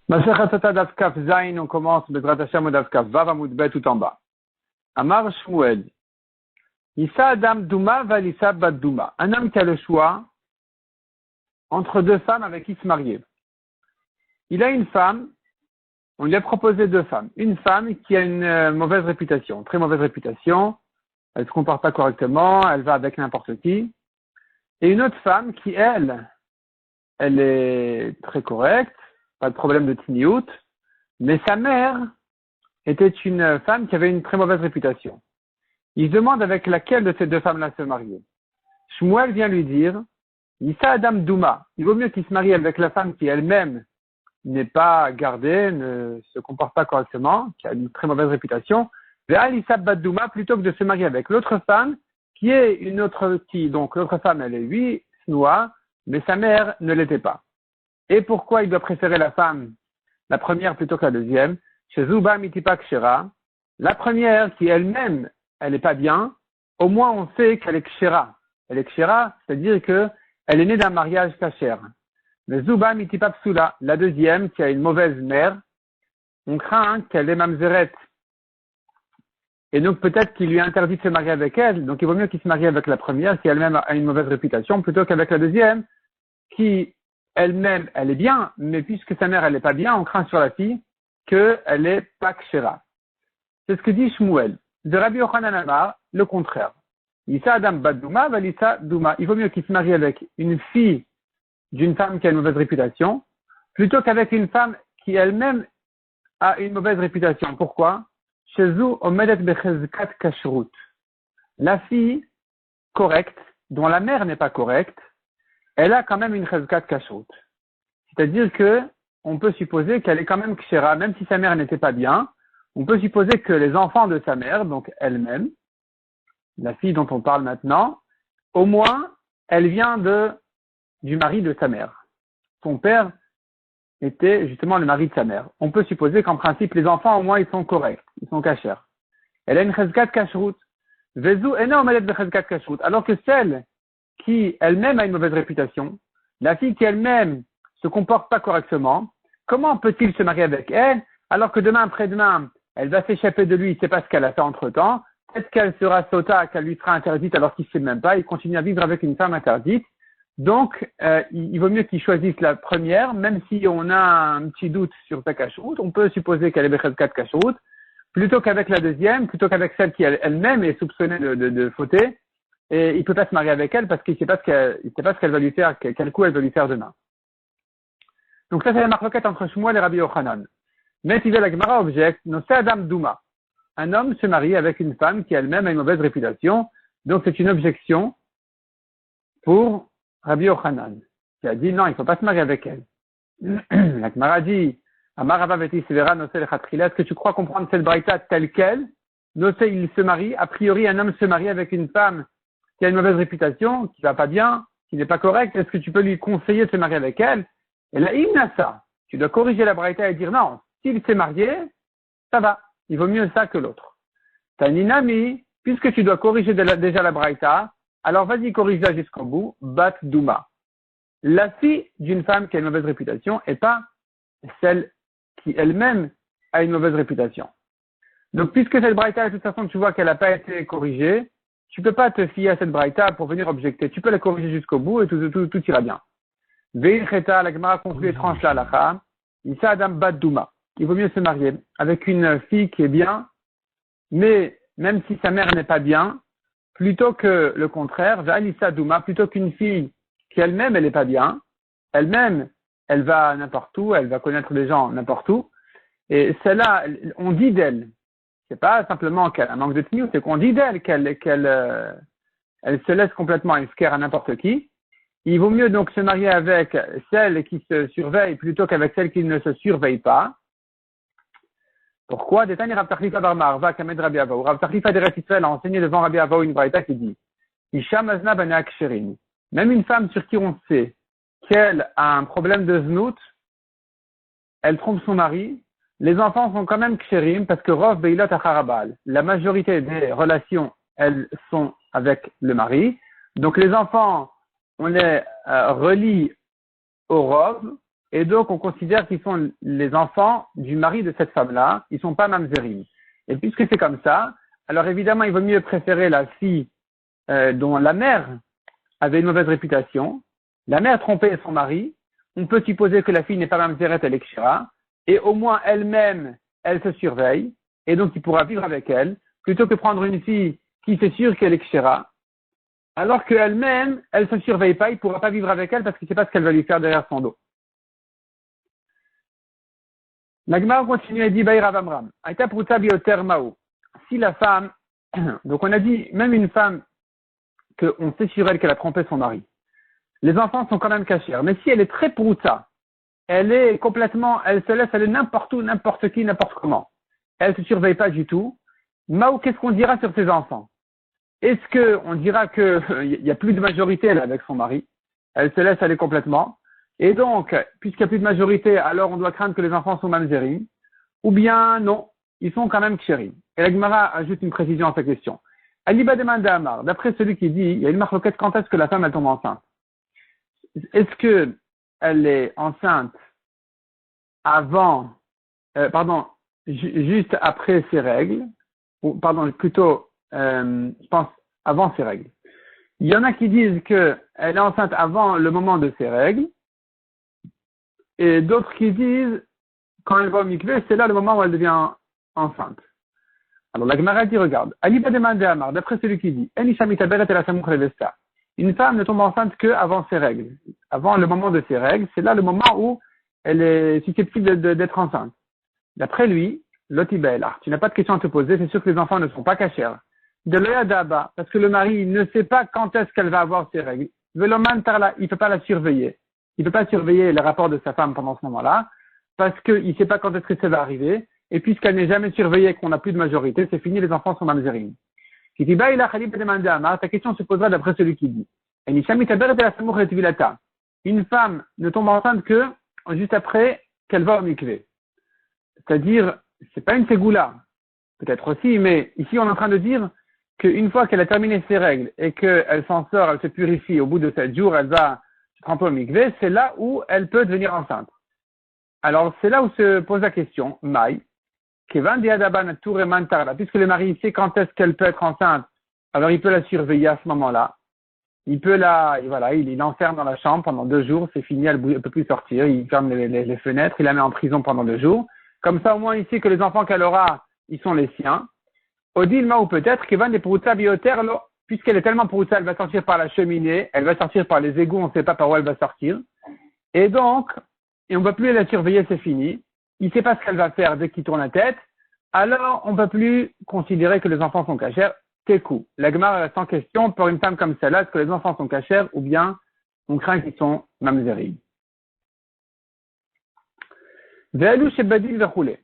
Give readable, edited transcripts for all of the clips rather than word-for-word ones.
Masechet Sota Daf Kaf Zayin, on commence Bezrat Hashem Daf Kaf Vav Amud Bet tout en bas. Amar Shmuel. Issa Adam Douma Valissa Bat Douma. Un homme qui a le choix entre deux femmes avec qui se marier. Il a une femme, on lui a proposé deux femmes. Une femme qui a une mauvaise réputation, très mauvaise réputation, elle se comporte pas correctement, elle va avec n'importe qui. Et une autre femme qui, elle est très correcte, pas de problème de tiniout, mais sa mère était une femme qui avait une très mauvaise réputation. Il se demande avec laquelle de ces deux femmes-là se marier. Shmuel vient lui dire, Issa Adam Douma, il vaut mieux qu'il se marie avec la femme qui elle-même n'est pas gardée, ne se comporte pas correctement, qui a une très mauvaise réputation, vers Issa Bat Douma, plutôt que de se marier avec l'autre femme, qui est une autre, donc l'autre femme, elle est oui, snoa, mais sa mère ne l'était pas. Et pourquoi il doit préférer la femme, la première plutôt que la deuxième? Chez Zuba Mitipak Kshera, la première qui elle-même, elle n'est pas bien, au moins on sait qu'elle est Kshera. Elle est Kshera, c'est-à-dire que elle est née d'un mariage kasher. Mais Zuba Mitipak Psula, la deuxième qui a une mauvaise mère, on craint qu'elle est mamzeret. Et donc peut-être qu'il lui a interdit de se marier avec elle, donc il vaut mieux qu'il se marie avec la première qui elle-même a une mauvaise réputation, plutôt qu'avec la deuxième qui elle-même, elle est bien, mais puisque sa mère, elle n'est pas bien, on craint sur la fille qu'elle est pas kshera. C'est ce que dit Shmuel. De Rabbi Yochanan Amar, le contraire. Issa Adam Bat Douma, Valissa Douma. Il vaut mieux qu'il se marie avec une fille d'une femme qui a une mauvaise réputation, plutôt qu'avec une femme qui elle-même a une mauvaise réputation. Pourquoi? Shezu Omedet Bechezkat Kashrut. La fille correcte, dont la mère n'est pas correcte, elle a quand même une chezkat kashrut. C'est-à-dire que on peut supposer qu'elle est quand même kshera, même si sa mère n'était pas bien. On peut supposer que les enfants de sa mère, donc elle-même, la fille dont on parle maintenant, au moins, elle vient du mari de sa mère. Son père était justement le mari de sa mère. On peut supposer qu'en principe, les enfants, au moins, ils sont corrects, ils sont kashers. Elle a une chezkat kashrut. Vezu ena omedet bechezkat kashrut. Alors que celle qui elle-même a une mauvaise réputation, la fille qui elle-même se comporte pas correctement, comment peut-il se marier avec elle alors que demain après-demain, elle va s'échapper de lui, il ne sait pas ce qu'elle a fait entre-temps, peut-être qu'elle sera sota, qu'elle lui sera interdite alors qu'il ne sait même pas, il continue à vivre avec une femme interdite. Donc, il vaut mieux qu'il choisisse la première, même si on a un petit doute sur sa cacheroute, on peut supposer qu'elle est Bechezkat cacheroute, plutôt qu'avec la deuxième, plutôt qu'avec celle qui elle-même est soupçonnée de fauter. Et il peut pas se marier avec elle parce qu'il sait pas ce qu'elle va lui faire, quel coup elle va lui faire demain. Donc ça, c'est la marloquette entre Shmuel et Rabbi Yochanan. Mais si la Gemara objecte, non, c'est Adam Douma. Un homme se marie avec une femme qui elle-même a une mauvaise réputation. Donc c'est une objection pour Rabbi Yochanan, qui a dit non, il faut pas se marier avec elle. La Gemara dit, Amarava veti severa nosé le chatrila. Est-ce que tu crois comprendre cette braïta telle quelle? Nosé, il se marie. A priori, un homme se marie avec une femme qui a une mauvaise réputation, qui va pas bien, qui n'est pas correcte, est-ce que tu peux lui conseiller de se marier avec elle? Et là, il n'a ça. Tu dois corriger la braïta et dire non, s'il s'est marié, ça va. Il vaut mieux ça que l'autre. Taninami, puisque tu dois corriger déjà la braïta, alors vas-y, corrige-la jusqu'au bout. Bat Douma. La fille d'une femme qui a une mauvaise réputation et pas celle qui elle-même a une mauvaise réputation. Donc, puisque cette braïta, de toute façon, tu vois qu'elle n'a pas été corrigée, tu peux pas te fier à cette braïta pour venir objecter. Tu peux la corriger jusqu'au bout et tout ira bien. Ve'il cheta, la Gemara conclut et tranche la halakha. Issa Adam Bat Douma. Il vaut mieux se marier avec une fille qui est bien, mais même si sa mère n'est pas bien, plutôt que le contraire, Ve'alissa Douma, plutôt qu'une fille qui elle-même, elle n'est pas bien, elle-même, elle va n'importe où, elle va connaître des gens n'importe où, et celle-là, on dit d'elle, c'est pas simplement qu'elle a un manque de tenue, c'est qu'on dit d'elle elle se laisse complètement esquerre à n'importe qui. Il vaut mieux donc se marier avec celle qui se surveille plutôt qu'avec celle qui ne se surveille pas. Pourquoi? Détani Rav Tachlifa bar Marva Kamed Rabbi Avaou. Rav Tachlifa d'Eretz Israël a enseigné devant Rabbi Avaou une braïta qui dit Isha mazna bana ksherin. Même une femme sur qui on sait qu'elle a un problème de znout, elle trompe son mari. Les enfants sont quand même ksherim parce que Rov Beilot Acharabal. La majorité des relations, elles sont avec le mari. Donc les enfants, on les relie au Rov et donc on considère qu'ils sont les enfants du mari de cette femme-là, ils sont pas mamzerim. Et puisque c'est comme ça, alors évidemment, il vaut mieux préférer la fille dont la mère avait une mauvaise réputation. La mère trompait son mari. On peut supposer que la fille n'est pas mamzeret, elle est kshira, et au moins elle-même, elle se surveille, et donc il pourra vivre avec elle, plutôt que prendre une fille qui c'est sûr qu'elle est kshira, alors qu'elle-même, elle se surveille pas, il pourra pas vivre avec elle parce qu'il sait pas ce qu'elle va lui faire derrière son dos. La Gemara continue et dit, Baïra Vamram, Aïta Pruta Bioter Mao. Si la femme, donc on a dit, même une femme, qu'on sait sur elle qu'elle a trompé son mari, les enfants sont quand même cachés. Mais si elle est très pruta, elle est complètement, elle se laisse aller n'importe où, n'importe qui, n'importe comment. Elle se surveille pas du tout. Mao, qu'est-ce qu'on dira sur ses enfants? Est-ce qu'on dira qu'il n'y a plus de majorité là, avec son mari? Elle se laisse aller complètement. Et donc, puisqu'il n'y a plus de majorité, alors on doit craindre que les enfants sont mamzerim. Ou bien non, ils sont quand même kshérim. Et la Gemara ajoute une précision à sa question. Aliba demande à Amar, d'après celui qui dit, il y a une marloquette, quand est-ce que la femme elle tombe enceinte? Est-ce que elle est enceinte avant, juste après ses règles, ou pardon, plutôt, je pense, avant ses règles. Il y en a qui disent qu'elle est enceinte avant le moment de ses règles, et d'autres qui disent, quand elle va au mikvé, c'est là le moment où elle devient enceinte. Alors la Gemara dit, regarde, Ali va demander à Amar, d'après celui qui dit, une femme ne tombe enceinte qu'avant ses règles. Avant le moment de ses règles, c'est là le moment où elle est susceptible d'être enceinte. D'après lui, Lotibel, tu n'as pas de question à te poser, c'est sûr que les enfants ne sont pas cachers. De l'Oyadaba, parce que le mari ne sait pas quand est-ce qu'elle va avoir ses règles. Veloman Tarla, il ne peut pas la surveiller. Il ne peut pas surveiller les rapports de sa femme pendant ce moment-là, parce qu'il ne sait pas quand est-ce que ça va arriver, et puisqu'elle n'est jamais surveillée, qu'on n'a plus de majorité, c'est fini, les enfants sont mamzerim. Qui dit, il a Khalid demandé à Amar, ta question se posera d'après celui qui dit. Une femme ne tombe enceinte que juste après qu'elle va au mikvé. C'est-à-dire, c'est pas une ségoula. Peut-être aussi, mais ici on est en train de dire qu'une fois qu'elle a terminé ses règles et qu'elle s'en sort, elle se purifie, au bout de 7 jours, elle va se tremper au mikvé, c'est là où elle peut devenir enceinte. Alors, c'est là où se pose la question, Maï, puisque le mari sait quand est-ce qu'elle peut être enceinte, alors il peut la surveiller à ce moment-là. Il peut il l'enferme dans la chambre pendant 2 jours, c'est fini, elle ne peut plus sortir, il ferme les fenêtres, il la met en prison pendant 2 jours. Comme ça, au moins, il sait que les enfants qu'elle aura, ils sont les siens. Odilma ou peut-être, puisqu'elle est tellement prouta, elle va sortir par la cheminée, elle va sortir par les égouts, on ne sait pas par où elle va sortir. Et donc, on ne va plus la surveiller, c'est fini. Il ne sait pas ce qu'elle va faire dès qu'il tourne la tête. Alors, on ne peut plus considérer que les enfants sont cachers. Tekou. La Gemara reste en question pour une femme comme celle-là, est-ce que les enfants sont cachers ou bien on craint qu'ils sont mamzerim. Ve'elu shebadin ve'choulé.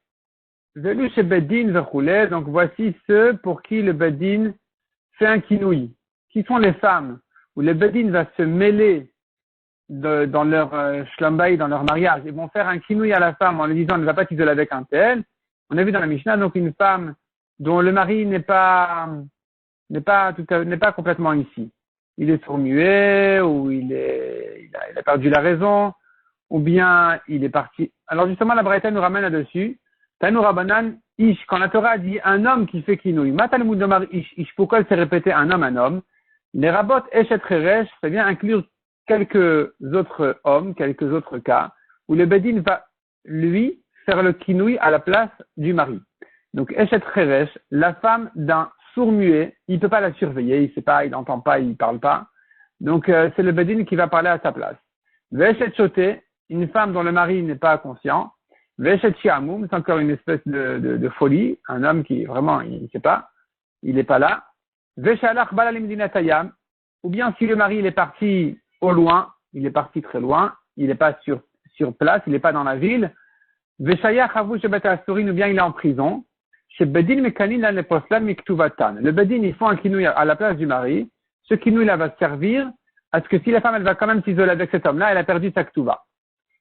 Ve'elu shebadin ve'choulé. Donc, voici ceux pour qui le badin fait un kinoui. Qui sont les femmes où le badin va se mêler dans leur shlambay, dans leur mariage. Ils vont faire un kinoui à la femme en lui disant ne va pas t'isoler avec un tel. On a vu dans la Mishnah, donc une femme dont le mari n'est pas complètement ici. Il est sourd-muet, ou il a perdu la raison, ou bien il est parti. Alors justement, la Braïta nous ramène là-dessus. Tanou Rabanan, Ish, quand la Torah dit un homme qui fait kinouï, Matalmud Domar Ish, Ish, pourquoi elle s'est répété un homme? Les rabotes Eshet Reresh, c'est bien inclure quelques autres hommes, quelques autres cas, où le Bedin va, lui, faire le kinouï à la place du mari. Donc, Eshet Reresh, la femme d'un sourd-muet, il ne peut pas la surveiller, il ne sait pas, il n'entend pas, il ne parle pas. Donc, c'est le Bedin qui va parler à sa place. Veshet Choté, une femme dont le mari n'est pas conscient. Veshet Shiamoum, c'est encore une espèce de folie, un homme qui vraiment, il ne sait pas, il n'est pas là. Veshalach Balalim Dinatayam, ou bien si le mari il est parti au loin, il est parti très loin, il n'est pas sur place, il n'est pas dans la ville. Veshayach Havu Shebet Asurin, ou bien il est en prison. Chez Bedin Mekanin la Leposlam Miktuvatan. Le Bedin, ils font un kinouï à la place du mari. Ce kinouï là va servir à ce que si la femme elle va quand même s'isoler avec cet homme-là, elle a perdu sa ktuva.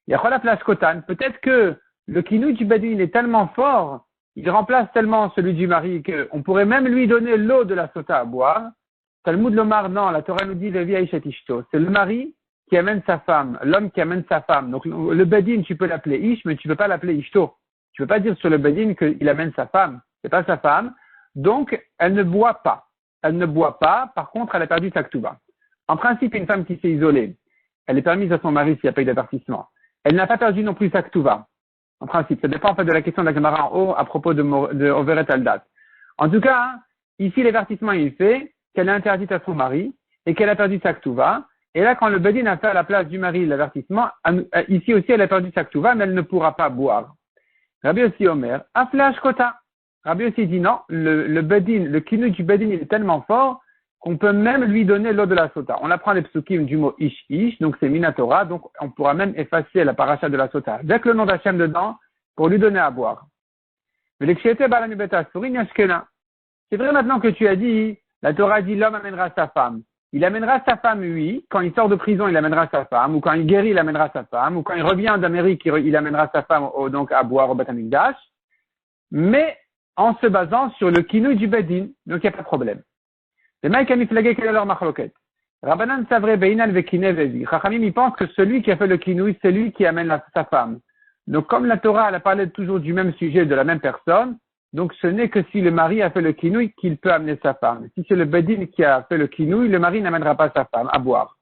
Il y a la place Kotan. Peut-être que le kinouï du Bedin il est tellement fort, il remplace tellement celui du mari qu'on pourrait même lui donner l'eau de la sota à boire. Talmud Lomar, non, la Torah nous dit Levi Aishet Ishto. C'est le mari qui amène sa femme, l'homme qui amène sa femme. Donc, le bedin, tu peux l'appeler ish, mais tu peux pas l'appeler ishto. Tu peux pas dire sur le bedin qu'il amène sa femme. C'est pas sa femme. Donc, elle ne boit pas. Elle ne boit pas. Par contre, elle a perdu sa ktuba. En principe, une femme qui s'est isolée, elle est permise à son mari s'il n'y a pas eu d'avertissement. Elle n'a pas perdu non plus sa ktuba. En principe, ça dépend en fait de la question de la Gemara en haut à propos de Overet Aldat. En tout cas, hein, ici, l'avertissement il fait qu'elle est interdite à son mari et qu'elle a perdu sa ktuva. Et là, quand le bedin a fait à la place du mari l'avertissement, ici aussi, elle a perdu sa ktuva, mais elle ne pourra pas boire. Rabbi aussi Omer, aflash kota. Rabbi aussi dit non, le bedin, le kinu du bedin, il est tellement fort qu'on peut même lui donner l'eau de la sota. On apprend les psukim du mot ish, donc c'est minatora, donc on pourra même effacer la paracha de la sota avec le nom d'Hachem dedans pour lui donner à boire. Mais l'exchété balamibeta sourin yashkena. C'est vrai maintenant que tu as dit, la Torah dit l'homme amènera sa femme. Il amènera sa femme, oui. Quand il sort de prison, il amènera sa femme. Ou quand il guérit, il amènera sa femme. Ou quand il revient d'Amérique, il amènera sa femme donc à boire au Beth Amikdash. Mais en se basant sur le kinouï du bedin. Donc il n'y a pas de problème. Les maïs kamiflagé, quelle est leur machloket? Rabbanan savre beinan vekine vevi. Chachamim, il pense que celui qui a fait le kinouï, c'est lui qui amène sa femme. Donc comme la Torah, elle a parlé toujours du même sujet, de la même personne, donc ce n'est que si le mari a fait le kinouï qu'il peut amener sa femme. Si c'est le bedin qui a fait le kinouï, le mari n'amènera pas sa femme à boire.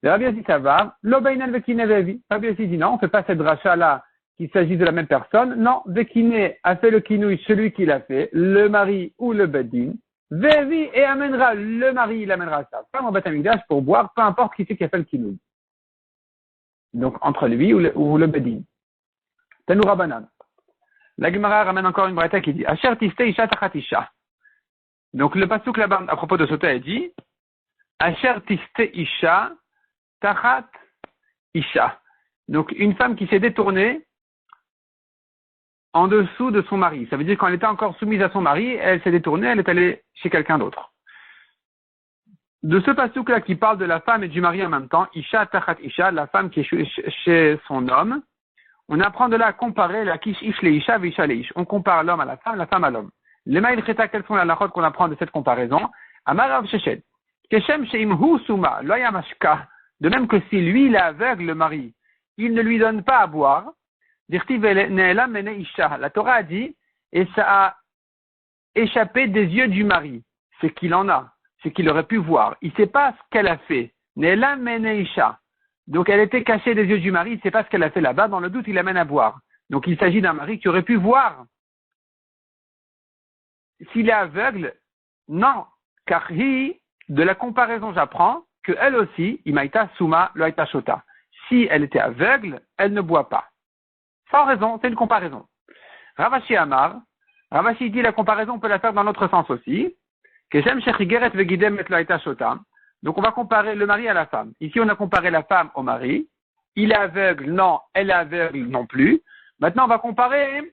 Le Rabbi Yossi ça va, lo beinan vekine vevi. Rabbi Yossi dit non, on ne fait pas cette dracha-là qu'il s'agit de la même personne. Non, vekine a fait le kinouï, celui qui l'a fait, le mari ou le bedin. Vevi et amènera, le mari, il amènera sa femme au Beth Amikdash pour boire, peu importe qui c'est qui a fait le kinouï. Donc entre lui ou le bedin. Tanou Rabbanan. La Gemara ramène encore une braïta qui dit Asher tiste isha tachat isha. Donc le pasuk là-bas à propos de Sota dit Asher tiste isha tachat isha. Donc une femme qui s'est détournée en dessous de son mari. Ça veut dire qu'elle était encore soumise à son mari, elle s'est détournée, elle est allée chez quelqu'un d'autre. De ce pasuk-là qui parle de la femme et du mari en même temps, isha tachat isha, la femme qui est chez son homme, on apprend de là à comparer la kish ish le isha visha le ish. On compare l'homme à la femme à l'homme. Les maïl cheta, quelles sont les halachot qu'on apprend de cette comparaison? Amar Rav Sheshet. Keshem sheimhu suma, lo yamashka. De même que si lui, il est aveugle, le mari, il ne lui donne pas à boire. Dirtiv ne'ela mene isha. La Torah a dit, et ça a échappé des yeux du mari. C'est qu'il en a. C'est qu'il aurait pu voir. Il ne sait pas ce qu'elle a fait. Ne'ela mene isha. Donc elle était cachée des yeux du mari, il ne sait pas ce qu'elle a fait là-bas, dans le doute il l'amène à boire. Donc il s'agit d'un mari qui aurait pu voir. S'il est aveugle, non, car de la comparaison j'apprends que elle aussi, imaita suma loaita shota. Si elle était aveugle, elle ne boit pas. Sans raison, c'est une comparaison. Ravashi Amar, Ravashi dit la comparaison on peut la faire dans l'autre sens aussi. Keshem shechigeret vegidem et loaita shota. Donc, on va comparer le mari à la femme. Ici, on a comparé la femme au mari. Il est aveugle, non. Elle est aveugle, non plus. Maintenant, on va comparer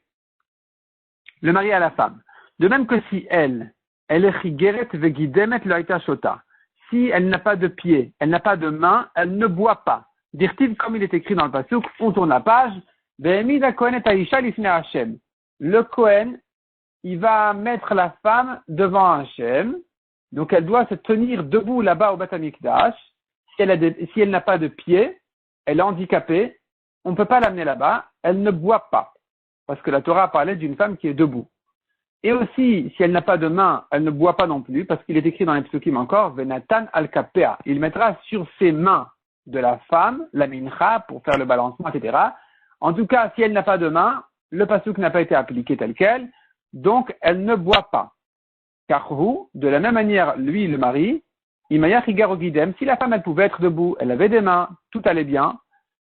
le mari à la femme. De même que si elle est chigeret vegidemet loaita shota. Si elle n'a pas de pied, elle n'a pas de main, elle ne boit pas. Dirtiv, comme il est écrit dans le pasuk, on tourne la page. Ve'emida kohen et aisha lifnei Hashem. Le Kohen, il va mettre la femme devant Hashem. Donc, elle doit se tenir debout là-bas au Beth Amikdash. Si elle n'a pas de pied, elle est handicapée, on ne peut pas l'amener là-bas, elle ne boit pas. Parce que la Torah parlait d'une femme qui est debout. Et aussi, si elle n'a pas de main, elle ne boit pas non plus, parce qu'il est écrit dans les psukim encore, Venatan al-Kapea. Il mettra sur ses mains de la femme, la mincha, pour faire le balancement, etc. En tout cas, si elle n'a pas de main, le pasuk n'a pas été appliqué tel quel, donc elle ne boit pas. Car de la même manière, lui, le mari, Imaya Chigarogidem, si la femme, elle pouvait être debout, elle avait des mains, tout allait bien,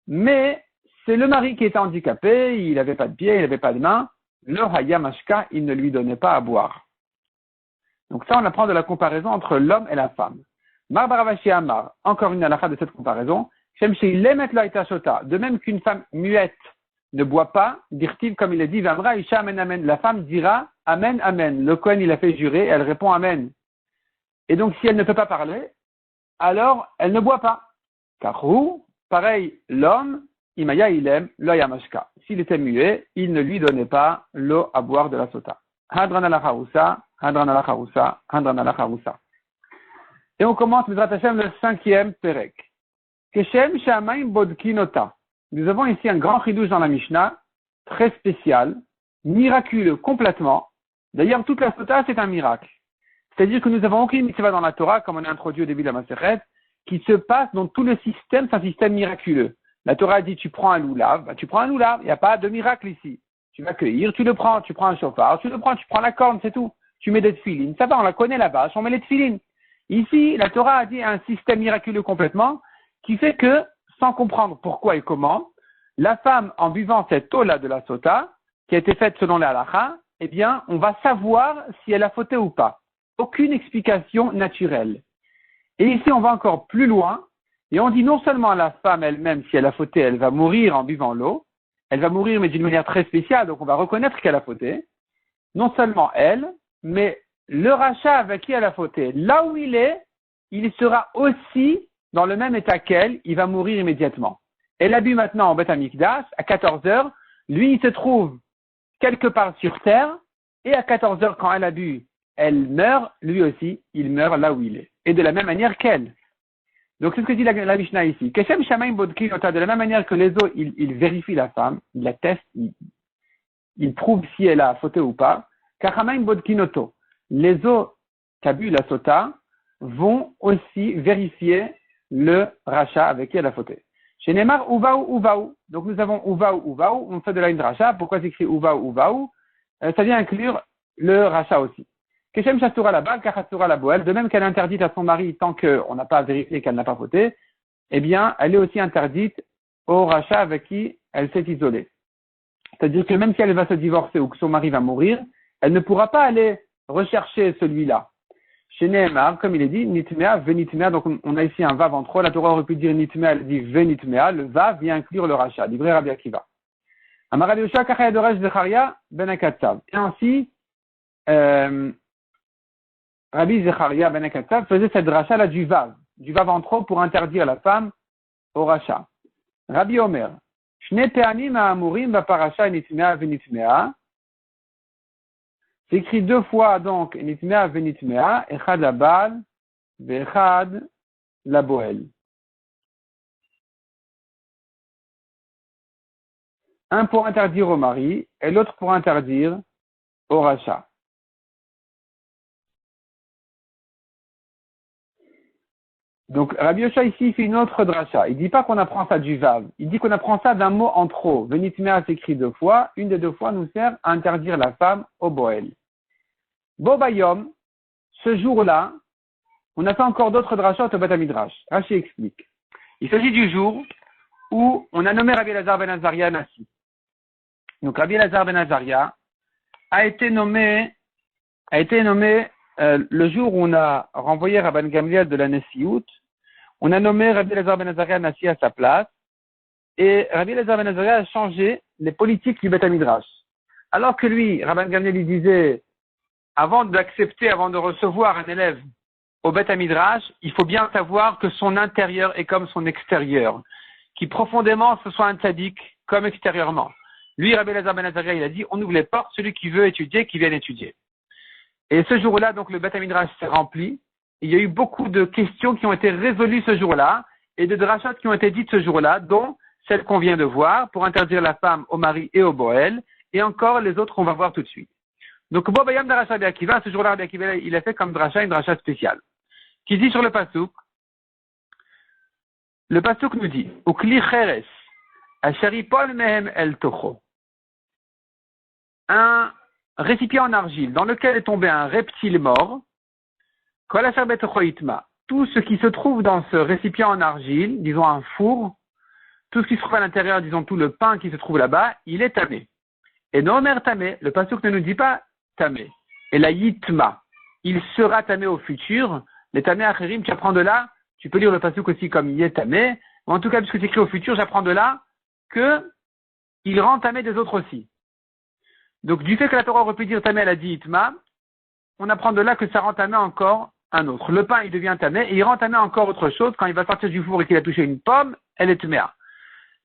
mais c'est le mari qui était handicapé, il n'avait pas de pied, il n'avait pas de main, le Hayamashka, il ne lui donnait pas à boire. Donc ça, on apprend de la comparaison entre l'homme et la femme. Mar Baravashi Amar, encore une halakha de cette comparaison, de même qu'une femme muette ne boit pas, dirtiv comme il est dit, Vamra Isha Amen Amen, la femme dira Amen Amen. Le Kohen, il a fait jurer, elle répond Amen. Et donc, si elle ne peut pas parler, alors elle ne boit pas. Car pareil, l'homme, Imaya Ilem, Loyamashka. S'il était muet, il ne lui donnait pas l'eau à boire de la sota. Hadran ala Haroussa, Hadran ala Haroussa, Hadran ala Haroussa. Et on commence, Mizrat Hashem, le 5e Perek. Keshem Shamaim Bodkinota. Nous avons ici un grand chidouche dans la Mishnah, très spécial, miraculeux complètement. D'ailleurs, toute la sota, c'est un miracle. C'est-à-dire que nous avons aucune mitzvah dans la Torah, comme on a introduit au début de la Masechet, qui se passe dans tout le système, c'est un système miraculeux. La Torah dit, tu prends un loulav, tu prends un loulav, il n'y a pas de miracle ici. Tu vas cueillir, tu le prends, tu prends un chauffard, tu le prends, tu prends la corne, c'est tout. Tu mets des tefilines, ça va, on la connaît la vache, on met les tefilines. Ici, la Torah a dit un système miraculeux complètement, qui fait que, sans comprendre pourquoi et comment, la femme, en buvant cette eau-là de la sota, qui a été faite selon la halakha, eh bien, on va savoir si elle a fauté ou pas. Aucune explication naturelle. Et ici, on va encore plus loin, et on dit non seulement à la femme elle-même, si elle a fauté, elle va mourir en buvant l'eau, elle va mourir, mais d'une manière très spéciale, donc on va reconnaître qu'elle a fauté. Non seulement elle, mais le rachat avec qui elle a fauté. Là où il sera aussi dans le même état qu'elle, il va mourir immédiatement. Elle a bu maintenant en Beth Amikdash, à 14 heures, lui il se trouve quelque part sur terre, et à 14 heures quand elle a bu, elle meurt, lui aussi, il meurt là où il est. Et de la même manière qu'elle. Donc c'est ce que dit la Mishnah ici. Keshem Shamaim Bodkinota, de la même manière que les eaux, il vérifie la femme, il la teste, il prouve si elle a fauté ou pas. Kachamaim Bodkinoto, les eaux qu'a bu la sota vont aussi vérifier le rachat avec qui elle a fauté. Chez Neymar, Uvaou, Uvaou. Donc nous avons Uvaou, Uvaou, on fait de là une rachat. Pourquoi s'écrit Uvaou, Uvaou? Ça vient inclure le rachat aussi. Keshem Shastura la balle, Kachastura la boel, de même qu'elle est interdite à son mari tant qu'on n'a pas vérifié qu'elle n'a pas fauté, eh bien, elle est aussi interdite au rachat avec qui elle s'est isolée. C'est-à-dire que même si elle va se divorcer ou que son mari va mourir, elle ne pourra pas aller rechercher celui-là. Chez Nehemar, comme il est dit, Nitmea, Venitmea, donc on a ici un vav en trop, la Torah aurait pu dire Nitmea, elle dit Venitmea, le vav vient inclure le rachat, livré Rabbi Akiva. Amar Rabbi Yoshua, Kachaya Doresh Zecharia, Ben Akatsav. Et ainsi, Rabbi Zecharia Ben Akatsav faisait cette rachat-là du vav en trop pour interdire la femme au rachat. Rabbi Omer, Shne Pe'anim Ha'amurim Ba'parasha Nitmea Venitmea. C'est écrit deux fois donc Nitmea Venitmea, Echad la Baal, Ve'echad la Boel. Un pour interdire au mari et l'autre pour interdire au rachat. Donc Rabbi Yoshua ici fait une autre dracha. Il dit pas qu'on apprend ça du vav. Il dit qu'on apprend ça d'un mot en trop. Venitmea s'écrit deux fois. Une des deux fois nous sert à interdire la femme au boel. Bobayom, ce jour-là, on a fait encore d'autres drachot au Beth Midrash. Rashi explique. Il s'agit du jour où on a nommé Rabbi Elazar ben Azaria Nassi. Donc Rabbi Elazar ben Azaria a été nommé le jour où on a renvoyé Rabban Gamliel de la Nessiout, on a nommé Rabbi Elazar ben Azaria Nassi à sa place, et Rabbi Elazar ben Azaria a changé les politiques du Beth Midrash. Alors que lui, Rabban Gamliel, il disait, avant de recevoir un élève au Beth Midrash, il faut bien savoir que son intérieur est comme son extérieur, qui profondément ce soit un tzaddik comme extérieurement. Lui, Rabbi Elazar ben Azaria, il a dit, on ouvre les portes, celui qui veut étudier, qui vient étudier. Et ce jour-là, donc, le Beth Midrash s'est rempli. Il y a eu beaucoup de questions qui ont été résolues ce jour-là, et de drachot qui ont été dites ce jour-là, dont celle qu'on vient de voir, pour interdire la femme au mari et au boel, et encore les autres qu'on va voir tout de suite. Donc, Bobayam Daracha Rabbi Akiva, ce jour-là, Rabbi Akiva, il a fait comme dracha, une dracha spéciale, qui dit sur le pasuk nous dit, Ukli Cheres, Asharipol Mehem El Tocho. Un récipient en argile dans lequel est tombé un reptile mort, tout ce qui se trouve dans ce récipient en argile, disons un four, tout ce qui se trouve à l'intérieur, disons tout le pain qui se trouve là-bas, il est tamé. Et Nomer tamé, le pasuk ne nous dit pas tamé. Et la yitma, il sera tamé au futur. Les tamé acherim, tu apprends de là, tu peux lire le pasuk aussi comme il est tamé, mais en tout cas, puisque c'est écrit au futur, j'apprends de là que il rend tamé des autres aussi. Donc, du fait que la Torah aurait pu dire tamé, elle a dit itma, on apprend de là que ça rend tamé encore un autre. Le pain, il devient tamé, et il rend tamé encore autre chose. Quand il va sortir du four et qu'il a touché une pomme, elle est tméa.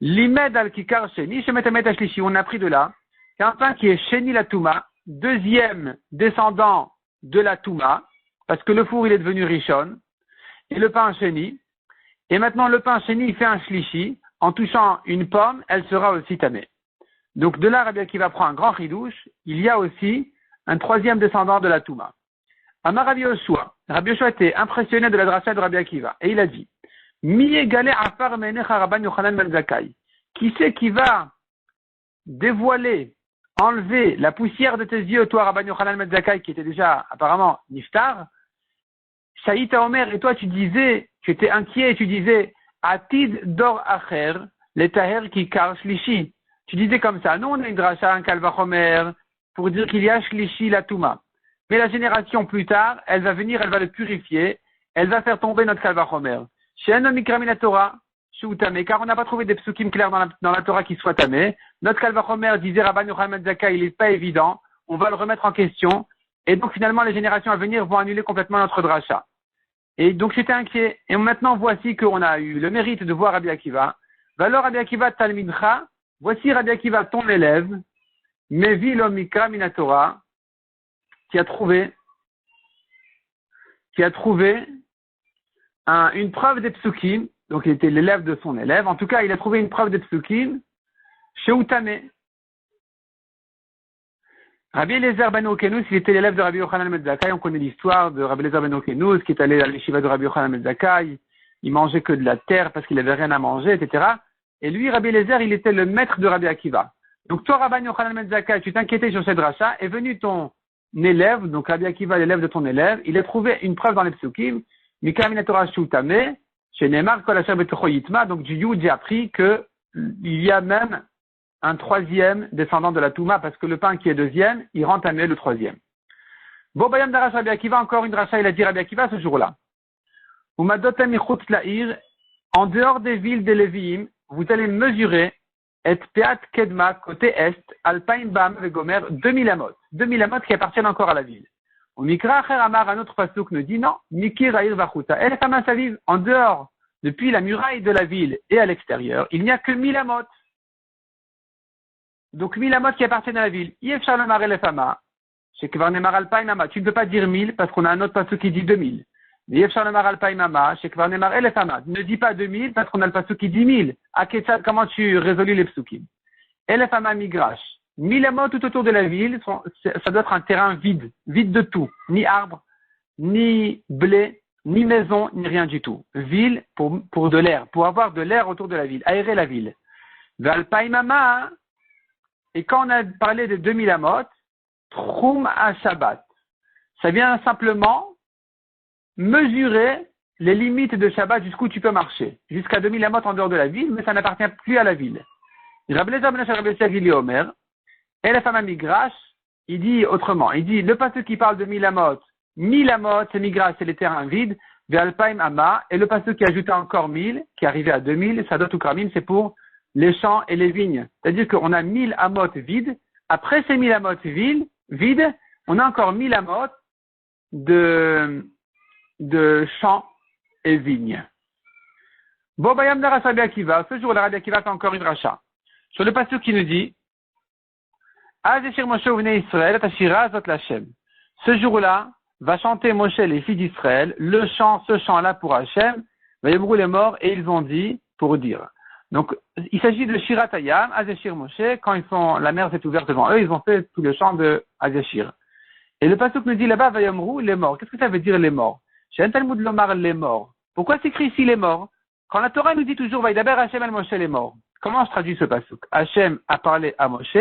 L'imed al-kikar sheni, shemetamet ashlishi, on a pris de là qu'un pain qui est sheni la touma, deuxième descendant de la touma, parce que le four, il est devenu rishon, et le pain sheni, Et maintenant, le pain chéni, il fait un shlishi. En touchant une pomme, elle sera aussi tamée. Donc, de là, Rabbi Akiva prend un grand chidouche. Il y a aussi un troisième descendant de la Touma. Amar Rabbi Yoshua. Rabbi Yoshua était impressionné de la dracha de Rabbi Akiva. Et il a dit, Mi egalé afar menecha Rabban Yochanan ben Zakkai. Qui c'est qui va dévoiler, enlever la poussière de tes yeux, toi, Rabban Yochanan ben Zakkai, qui était déjà apparemment niftar? Shaïta Omer, et toi, tu étais inquiet, et tu disais, Atid dor acher, les taher ki kar shlishi. Tu disais comme ça, nous on a une dracha, un kalvachomer, pour dire qu'il y a shlishi la touma. Mais la génération plus tard, elle va venir, elle va le purifier, elle va faire tomber notre kalvachomer. Chez un homme la Torah, Shutame, car on n'a pas trouvé des psukim clairs dans la Torah qui soient tamés. Notre kalvachomer disait Rabban Yochanan ben Zakkai, il n'est pas évident, on va le remettre en question, et donc finalement les générations à venir vont annuler complètement notre dracha. Et donc j'étais inquiet. Et maintenant voici qu'on a eu le mérite de voir Rabbi Akiva. Valor Rabbi Akiva Talmidcha. Voici Rabbi Akiva, ton élève, Mevi Lomikra Minatora, qui a trouvé une preuve des psukim. Donc il était l'élève de son élève. En tout cas, il a trouvé une preuve des psukim chez Utame. Rabbi Eliezer ben Okenus, il était l'élève de Rabbi Yochanan ben Zakkai. On connaît l'histoire de Rabbi Eliezer ben Okenus, qui est allé à l'yeshiva de Rabbi Yochanan ben Zakkai. Il mangeait que de la terre parce qu'il n'avait rien à manger, etc. Et lui, Rabbi Eliezer, il était le maître de Rabbi Akiva. Donc toi, Rabbi Yochanan ben Zakkai, tu t'inquiétais sur cette dracha, est venu ton élève, donc Rabbi Akiva, l'élève de ton élève, il a trouvé une preuve dans les psukim, Mikra Minatora Shutame, chez Neymar Kol Asher Betocho Yitma. Donc du Yud, j'ai appris que il y a même un troisième descendant de la Touma, parce que le pain qui est deuxième, il rend tamé le troisième. Bon, Bayam Darash Rabbi Akiva, encore une dracha, il a dit Rabbi Akiva ce jour-là. Umadotem Ichutz La'ir, en dehors des villes des Lévi'im, vous allez mesurer, et Peat Kedma, côté est, Alpain Bam Vegomer, 2000 amot. 2000 amot qui appartiennent encore à la ville. Au Mikra Acher Amar, un autre pasuk nous dit non, Mikir Aïr Vachuta, elle est à Saviv, en dehors, depuis la muraille de la ville et à l'extérieur, il n'y a que 1000 amot. Donc 1000 amot qui appartiennent à la ville. Yef Shalom Arel Fama, chez Kvarnemar Alpain Ama. Tu ne peux pas dire 1000 parce qu'on a un autre pasuk qui dit 2000. Yef Shalom Alpain Ama, chez Kvarnemar El Fama. Ne dis pas 2000 parce qu'on a le pasuk qui dit 1000. Aketsad, comment tu résolus les psukim? El Fama Migrash. 1000 amot tout autour de la ville, ça doit être un terrain vide, vide de tout. Ni arbre, ni blé, ni maison, ni rien du tout. Ville pour de l'air, pour avoir de l'air autour de la ville, aérer la ville. Valpain Ama. Et quand on a parlé de 2000 amot, Troum à Shabbat, ça vient simplement mesurer les limites de Shabbat jusqu'où tu peux marcher. Jusqu'à 2000 amot en dehors de la ville, mais ça n'appartient plus à la ville. Rabbi Eliezer ben Okenus Omer, et la femme Migrash, il dit autrement, il dit, le pasuk qui parle de 1000 amot, c'est Migrash, c'est les terrains vides, Ve'alpaim Ama, et le pasuk qui ajoute encore 1000, qui est arrivé à 2000, Sadot Ukramim, c'est pour les champs et les vignes. C'est-à-dire qu'on a 1000 amot vides. Après ces 1000 amot vides, on a encore 1000 amot de champs et vignes. Bon, Bayam Darash Rabbi Akiva, ce jour-là, Rabbi Akiva fait encore une rachat. Sur le passage qui nous dit, Azeshir Moshe Uvnei Israël, Tashira Zot Lachem. Ce jour-là, va chanter Moshe les filles d'Israël, ce chant-là pour Hachem, Vayomrou les morts, et ils ont dit, pour dire. Donc, il s'agit de Shirat Hayam, Azeshir Moshe, quand la mer s'est ouverte devant eux, ils ont fait tout le chant de Azeshir. Et le pasuk nous dit là-bas, Vayomrou, les morts. Qu'est-ce que ça veut dire les morts? Chez un Talmud Lomar, les morts. Pourquoi s'écrit ici les morts? Quand la Torah nous dit toujours, Vaydaber Hachem el Moshe les morts. Comment je traduis ce pasuk? Hachem a parlé à Moshe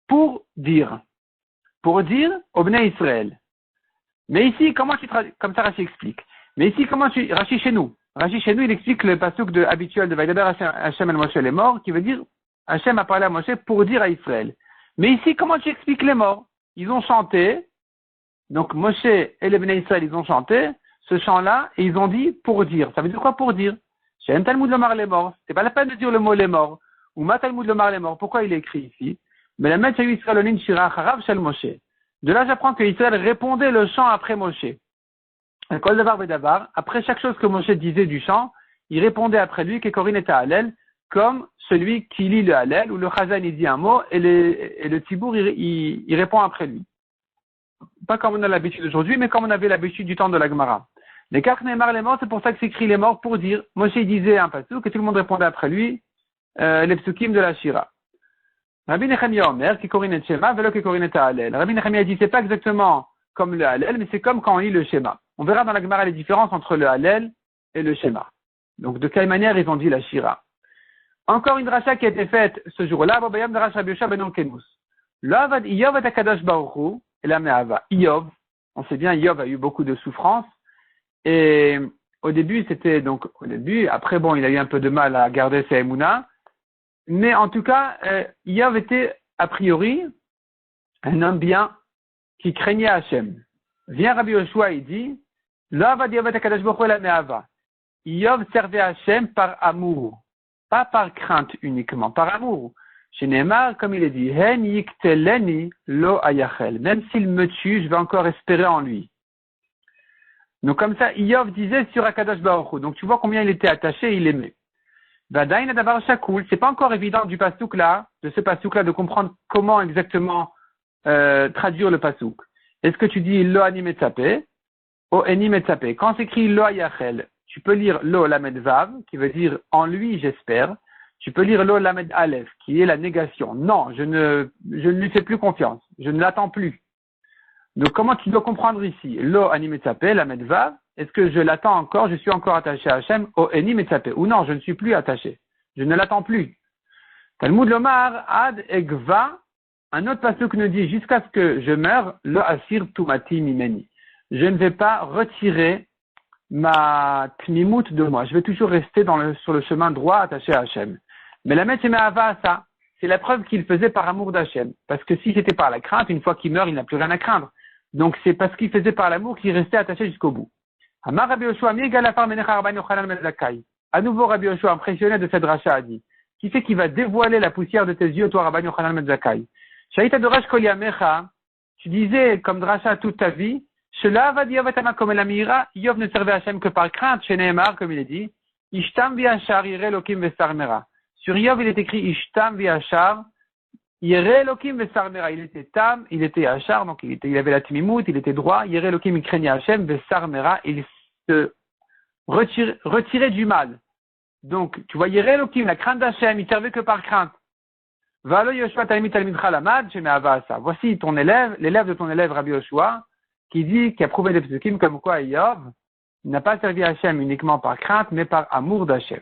pour dire au Bnei Israël. Mais ici, comment tu traduis? Comme ça, Rashi explique. Mais ici, Rashi chez nous, il explique le pasuk habituel de Vaydaber Hachem el Moshe les morts, qui veut dire, Hachem a parlé à Moshe pour dire à Israël. Mais ici, comment tu expliques les morts? Ils ont chanté, donc Moshe et les Bnei Israël, ils ont chanté ce chant-là, et ils ont dit pour dire. Ça veut dire quoi pour dire? Chez un Talmud Lomar les morts. C'est pas la peine de dire le mot les morts. Ou ma Talmud Lomar les morts. Pourquoi il est écrit ici? Mais la Metchayu Israël Onin Shira Harav Shel Moshe. De là, j'apprends que Israël répondait le chant après Moshe. Kol Davar Vedavar, après chaque chose que Moshe disait du chant, il répondait après lui que Korin était Hallel, comme celui qui lit le Hallel, ou le Chazan il dit un mot, et le Tibour il répond après lui. Pas comme on a l'habitude aujourd'hui, mais comme on avait l'habitude du temps de la Gemara. Les Karchnemar les morts, c'est pour ça que c'est écrit les morts pour dire, Moshe disait un pasouk et tout le monde répondait après lui, les psukim de la Shira. Rabbi Nechemia Omer, qui corine et Shema, velo qui corine et Hallel. Rabbi Nechemia dit, c'est pas exactement comme le Hallel, mais c'est comme quand on lit le Shema. On verra dans la Gemara les différences entre le Hallel et le Shema. Donc, de quelle manière ils ont dit la Shira. Encore une dracha qui a été faite ce jour-là, Bobayam de Rabbi Yoshua ben Onkenus. L'avad Iyov et Akadosh Baruch Hu, et la Me'ava. Iyov, on sait bien, Iyov a eu beaucoup de souffrance, et au début, après bon, il a eu un peu de mal à garder ses émounas, mais en tout cas, Iyov était, a priori, un homme bien, qui craignait Hachem. Vient Rabbi Yoshua, il dit, l'avad Iyov et Akadosh Baruch Hu, et la Me'ava. Iyov servait Hachem par amour. Pas par crainte uniquement, par amour. Chez Neymar, comme il est dit, Hen yikteleni lo ayachel. Même s'il me tue, je vais encore espérer en lui. Donc comme ça, Iyov disait sur Akadosh Baruch Hu. Donc tu vois combien il était attaché, il aimait. Vadaïn adavar shakul. C'est pas encore évident du pasouk là, de ce pasouk là, de comprendre comment exactement traduire le pasouk. Est-ce que tu dis lo ani metzapé, o eni metzapé? Quand c'est écrit lo ayachel, tu peux lire lo lamed vav, qui veut dire en lui j'espère. Tu peux lire lo lamed aleph, qui est la négation. Non, je ne lui fais plus confiance. Je ne l'attends plus. Donc comment tu dois comprendre ici? Lo ani metzapé, lamed vav. Est-ce que je l'attends encore? Je suis encore attaché à Hachem. O eni metzapé. Ou non, je ne suis plus attaché. Je ne l'attends plus. Talmud lomar ad egva. Un autre passage nous dit jusqu'à ce que je meure, lo asir tumati mimeni. Je ne vais pas retirer ma tmimout de moi. Je vais toujours rester sur le chemin droit attaché à Hachem. Mais la Metz à ça, c'est la preuve qu'il faisait par amour d'Hachem. Parce que si c'était par la crainte, une fois qu'il meurt, il n'a plus rien à craindre. Donc c'est parce qu'il faisait par l'amour qu'il restait attaché jusqu'au bout. Amar Rabbi Yoshua, à nouveau Rabbi Yoshua, impressionné de cette dracha, a dit, qui c'est qui va dévoiler la poussière de tes yeux, toi Rabbi Yochanan ben Zakkai? Shaita dorash kol yamecha, tu disais comme dracha toute ta vie, cela va dire comme la mira, Yov ne servait Hachem que par crainte, chez Nehemar, comme il est dit, Ishtam viachar yire lokim vesarmera. Sur Yov, il est écrit Ishtam viachar yire lokim vesarmera. Il était tam, il était achar, donc il avait la timimout, il était droit, yire lokim, il craignait Hachem, vesarmera, il se retirait du mal. Donc, tu vois, yire lokim, la crainte d'Hachem, il servait que par crainte. Valo Yoshua talmid talmidcha lamad, chez Me'avasa. Voici ton élève, l'élève de ton élève Rabbi Yoshua, qui a prouvé des psukim comme quoi Yov n'a pas servi Hachem uniquement par crainte, mais par amour d'Hachem.